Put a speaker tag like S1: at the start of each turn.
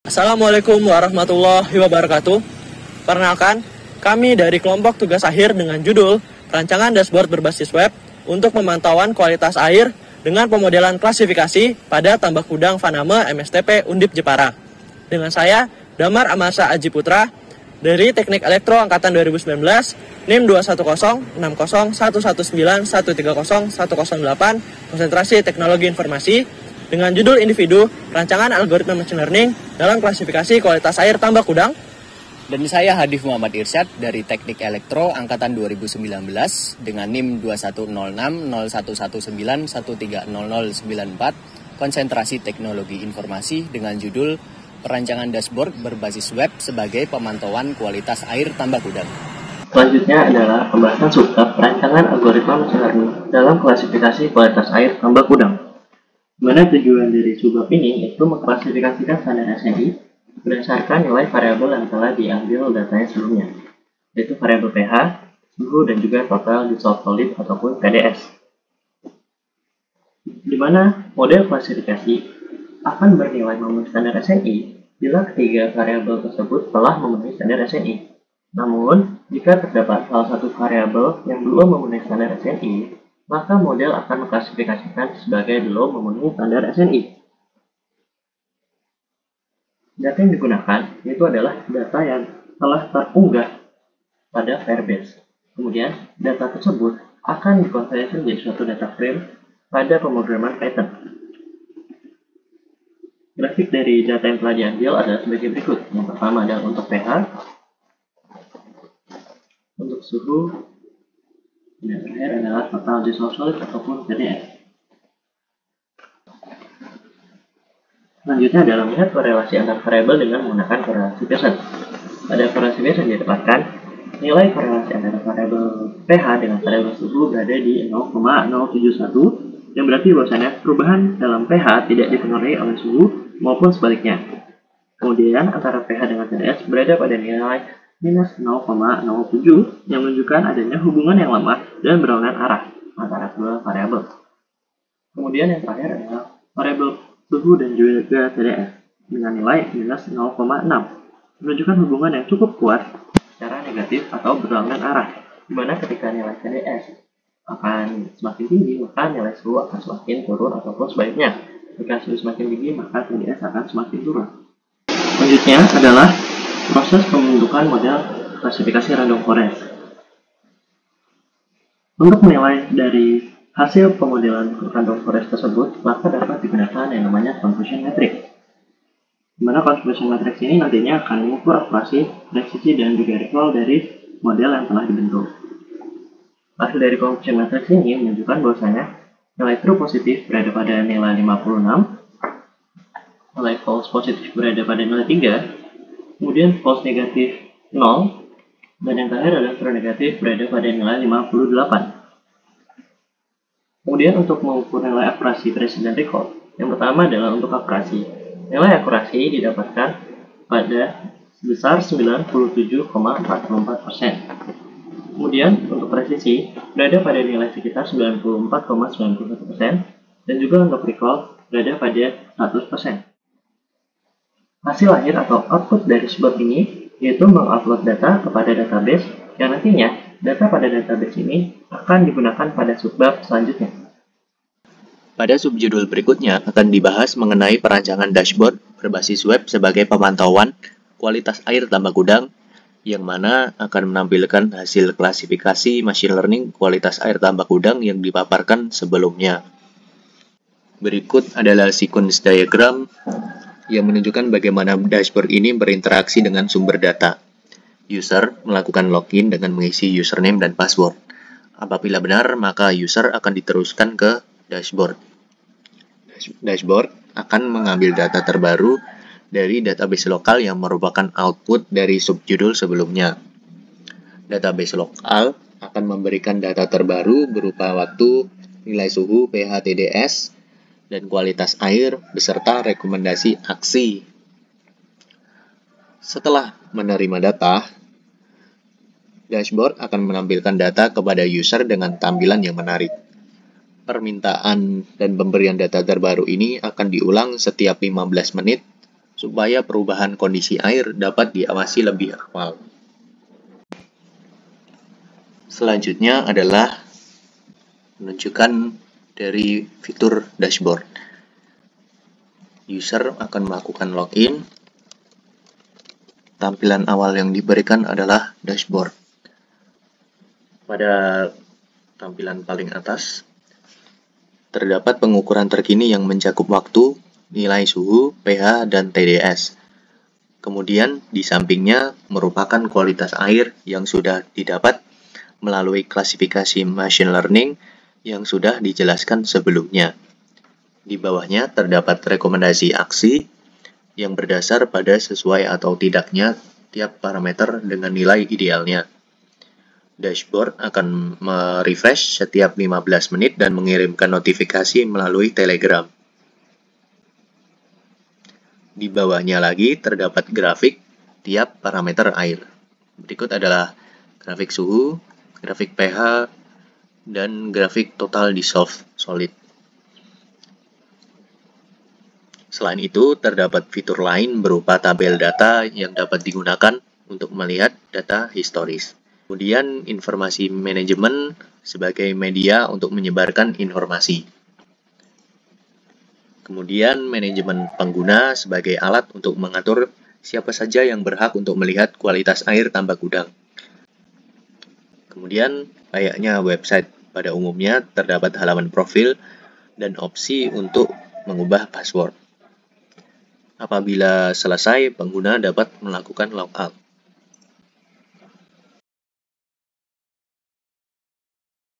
S1: Assalamualaikum warahmatullahi wabarakatuh. Perkenalkan, kami dari kelompok tugas akhir dengan judul Rancangan Dashboard Berbasis Web untuk Pemantauan Kualitas Air dengan Pemodelan Klasifikasi pada Tambak Udang Faname MSTP Undip Jepara. Dengan saya, Damar Amasa Aji Putra, dari Teknik Elektro Angkatan 2019, NIM 210601191301008, Konsentrasi Teknologi Informasi, dengan judul individu, rancangan algoritma machine learning dalam klasifikasi kualitas air tambak udang.
S2: Dan saya Hadif Muhammad Irsyad dari Teknik Elektro Angkatan 2019 dengan NIM 210601191300094, Konsentrasi Teknologi Informasi dengan judul Perancangan Dashboard Berbasis Web sebagai Pemantauan Kualitas Air Tambak Udang.
S3: Selanjutnya adalah pembahasan subbab perancangan algoritma machine learning dalam klasifikasi kualitas air tambak udang. Mana tujuan dari subbab ini yaitu mengklasifikasikan standar SNI berdasarkan nilai variabel yang telah diambil datanya sebelumnya, yaitu variabel pH, suhu, dan juga total dissolved solid ataupun TDS. Di mana model klasifikasi akan bernilai memenuhi standar SNI bila ketiga variabel tersebut telah memenuhi standar SNI. Namun, jika terdapat salah satu variabel yang belum memenuhi standar SNI, maka model akan mengklasifikasikan sebagai belum memenuhi standar SNI. Data yang digunakan itu adalah data yang telah terunggah pada Firebase. Kemudian, data tersebut akan dikonversi menjadi suatu data frame pada pemrograman Python. Grafik dari data yang telah diambil adalah sebagai berikut. Yang pertama adalah untuk pH, untuk suhu, dan terakhir adalah total dissolved solid ataupun TDS. Selanjutnya adalah melihat korelasi antar variabel dengan menggunakan korelasi Pearson. Pada korelasi Pearson didapatkan nilai korelasi antara variabel pH dengan variabel suhu berada di 0,071, yang berarti bahwasanya perubahan dalam pH tidak dipengaruhi oleh suhu maupun sebaliknya. Kemudian antara pH dengan TDS berada pada nilai minus 0,07 yang menunjukkan adanya hubungan yang lemah dan berlawanan arah antara kedua variabel. Kemudian yang terakhir adalah variabel suhu dan juga TDS dengan nilai minus 0,6 menunjukkan hubungan yang cukup kuat secara negatif atau berlawanan arah, di mana ketika nilai TDS akan semakin tinggi maka nilai suhu akan semakin turun ataupun sebaliknya. Jika suhu semakin tinggi maka TDS akan semakin turun. Selanjutnya adalah proses pembentukan model klasifikasi random forest. Untuk menilai dari hasil pemodelan random forest tersebut, maka dapat digunakan yang namanya confusion matrix. Di mana confusion matrix ini nantinya akan mengukur akurasi, presisi, dan juga recall dari model yang telah dibentuk. Hasil dari confusion matrix ini menunjukkan bahwasanya nilai true positif berada pada nilai 56, nilai false positif berada pada nilai 3, kemudian false negatif 0, dan yang terakhir adalah true negatif berada pada nilai 58. Kemudian untuk mengukur nilai akurasi, presisi, dan recall, yang pertama adalah untuk akurasi. Nilai akurasi didapatkan pada sebesar 97,44%. Kemudian untuk presisi berada pada nilai sekitar 94,91%, dan juga untuk recall berada pada 100%. Hasil akhir atau output dari subbab ini yaitu mengupload data kepada database, yang nantinya data pada database ini akan digunakan pada subbab selanjutnya.
S4: Pada subjudul berikutnya akan dibahas mengenai perancangan dashboard berbasis web sebagai pemantauan kualitas air tambak udang, yang mana akan menampilkan hasil klasifikasi machine learning kualitas air tambak udang yang dipaparkan sebelumnya. Berikut adalah sequence diagram yang menunjukkan bagaimana dashboard ini berinteraksi dengan sumber data. User melakukan login dengan mengisi username dan password. Apabila benar, maka user akan diteruskan ke dashboard. Dashboard akan mengambil data terbaru dari database lokal yang merupakan output dari subjudul sebelumnya. Database lokal akan memberikan data terbaru berupa waktu, nilai suhu, pH, TDS, dan kualitas air beserta rekomendasi aksi. Setelah menerima data, dashboard akan menampilkan data kepada user dengan tampilan yang menarik. Permintaan dan pemberian data terbaru ini akan diulang setiap 15 menit supaya perubahan kondisi air dapat diawasi lebih awal. Selanjutnya adalah menunjukkan dari fitur dashboard. User akan melakukan login. Tampilan awal yang diberikan adalah dashboard. Pada tampilan paling atas, terdapat pengukuran terkini yang mencakup waktu, nilai suhu, pH, dan TDS. Kemudian di sampingnya merupakan kualitas air yang sudah didapat melalui klasifikasi machine learning yang sudah dijelaskan sebelumnya. Di bawahnya terdapat rekomendasi aksi yang berdasar pada sesuai atau tidaknya tiap parameter dengan nilai idealnya. Dashboard akan merefresh setiap 15 menit dan mengirimkan notifikasi melalui Telegram. Di bawahnya lagi terdapat grafik tiap parameter air. Berikut adalah grafik suhu, grafik pH, dan grafik total dissolved solid. Selain itu, terdapat fitur lain berupa tabel data yang dapat digunakan untuk melihat data historis. Kemudian, informasi manajemen sebagai media untuk menyebarkan informasi. Kemudian, manajemen pengguna sebagai alat untuk mengatur siapa saja yang berhak untuk melihat kualitas air tambak gudang. Kemudian, layaknya website pada umumnya, terdapat halaman profil dan opsi untuk mengubah password. Apabila selesai, pengguna dapat melakukan logout.